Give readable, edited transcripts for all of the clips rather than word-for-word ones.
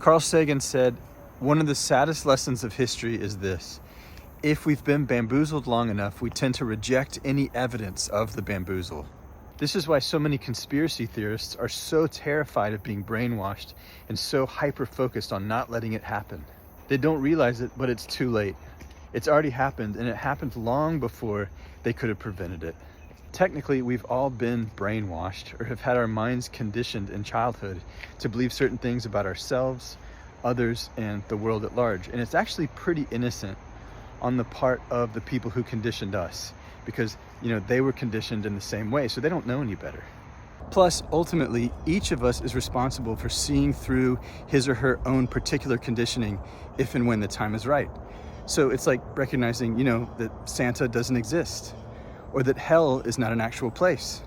Carl Sagan said, one of the saddest lessons of history is this: if we've been bamboozled long enough, we tend to reject any evidence of the bamboozle. This is why so many conspiracy theorists are so terrified of being brainwashed and so hyper-focused on not letting it happen. They don't realize it, but it's too late. It's already happened, and it happened long before they could have prevented it. Technically, we've all been brainwashed or have had our minds conditioned in childhood to believe certain things about ourselves, others, and the world at large. And it's actually pretty innocent on the part of the people who conditioned us, because they were conditioned in the same way, so they don't know any better. Plus, ultimately, each of us is responsible for seeing through his or her own particular conditioning if and when the time is right. So it's like recognizing, that Santa doesn't exist, or that hell is not an actual place,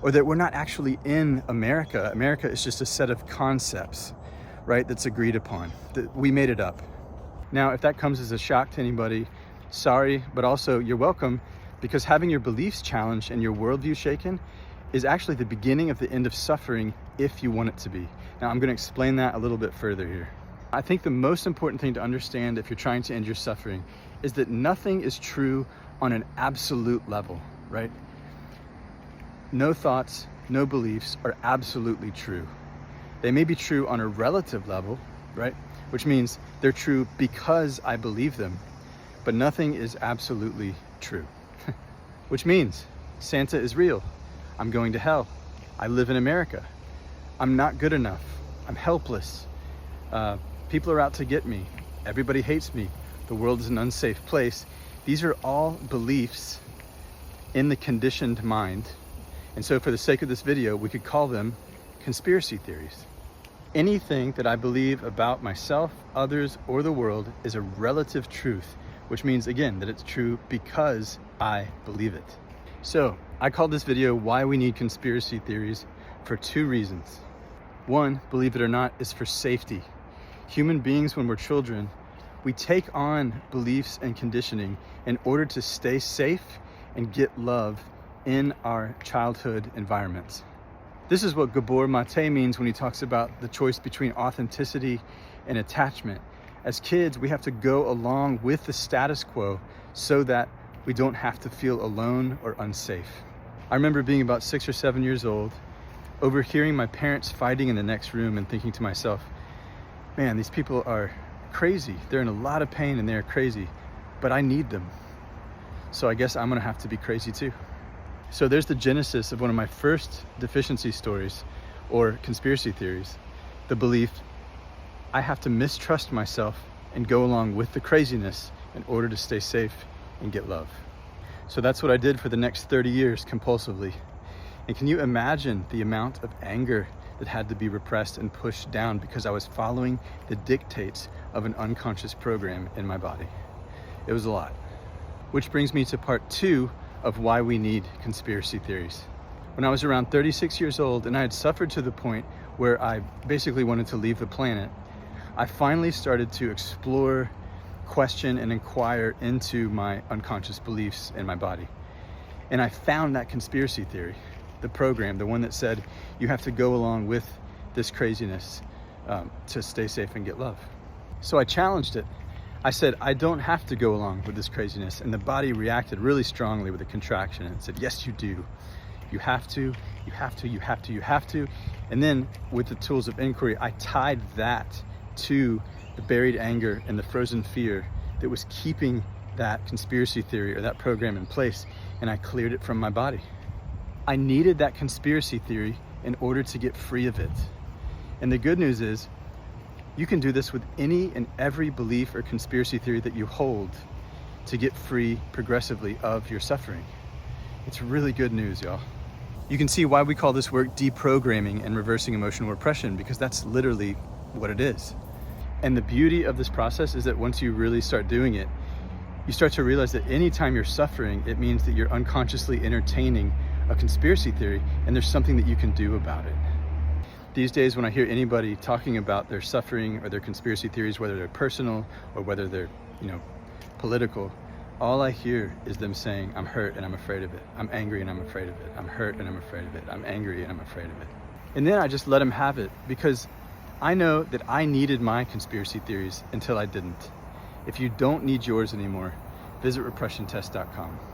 or that we're not actually in America. America is just a set of concepts, right, that's agreed upon, that we made it up. Now, if that comes as a shock to anybody, sorry, but also you're welcome, because having your beliefs challenged and your worldview shaken is actually the beginning of the end of suffering if you want it to be. Now, I'm going to explain that a little bit further here. I think the most important thing to understand if you're trying to end your suffering is that nothing is true on an absolute level, right? No thoughts, no beliefs are absolutely true. They may be true on a relative level, right? Which means they're true because I believe them, but nothing is absolutely true. Which means Santa is real. I'm going to hell. I live in America. I'm not good enough. I'm helpless. People are out to get me. Everybody hates me. The world is an unsafe place. These are all beliefs in the conditioned mind. And so for the sake of this video, we could call them conspiracy theories. Anything that I believe about myself, others, or the world is a relative truth, which means, again, that it's true because I believe it. So I called this video Why We Need Conspiracy Theories for two reasons. One, believe it or not, is for safety. Human beings, when we're children, we take on beliefs and conditioning in order to stay safe and get love in our childhood environments. This is what Gabor Mate means when he talks about the choice between authenticity and attachment. As kids, we have to go along with the status quo so that we don't have to feel alone or unsafe. I remember being about 6 or 7 years old, overhearing my parents fighting in the next room and thinking to myself, man, these people are crazy. They're in a lot of pain and they're crazy, but I need them. So I guess I'm gonna have to be crazy too. So there's the genesis of one of my first deficiency stories or conspiracy theories, the belief I have to mistrust myself and go along with the craziness in order to stay safe and get love. So that's what I did for the next 30 years compulsively. And can you imagine the amount of anger that had to be repressed and pushed down because I was following the dictates of an unconscious program in my body? It was a lot. Which brings me to part 2 of why we need conspiracy theories. When I was around 36 years old and I had suffered to the point where I basically wanted to leave the planet, I finally started to explore, question, and inquire into my unconscious beliefs in my body. And I found that conspiracy theory, the program, the one that said you have to go along with this craziness to stay safe and get love. So I challenged it. I said, I don't have to go along with this craziness. And the body reacted really strongly with a contraction and said, yes, you do. You have to, you have to, you have to, you have to. And then with the tools of inquiry, I tied that to the buried anger and the frozen fear that was keeping that conspiracy theory or that program in place, and I cleared it from my body. I needed that conspiracy theory in order to get free of it. And the good news is, you can do this with any and every belief or conspiracy theory that you hold to get free progressively of your suffering. It's really good news, y'all. You can see why we call this work deprogramming and reversing emotional repression, because that's literally what it is. And the beauty of this process is that once you really start doing it, you start to realize that anytime you're suffering, it means that you're unconsciously entertaining a conspiracy theory, and there's something that you can do about it. These days, when I hear anybody talking about their suffering or their conspiracy theories, whether they're personal or whether they're, political, all I hear is them saying, I'm hurt and I'm afraid of it. I'm angry and I'm afraid of it. I'm hurt and I'm afraid of it. I'm angry and I'm afraid of it. And then I just let them have it, because I know that I needed my conspiracy theories until I didn't. If you don't need yours anymore, visit repressiontest.com.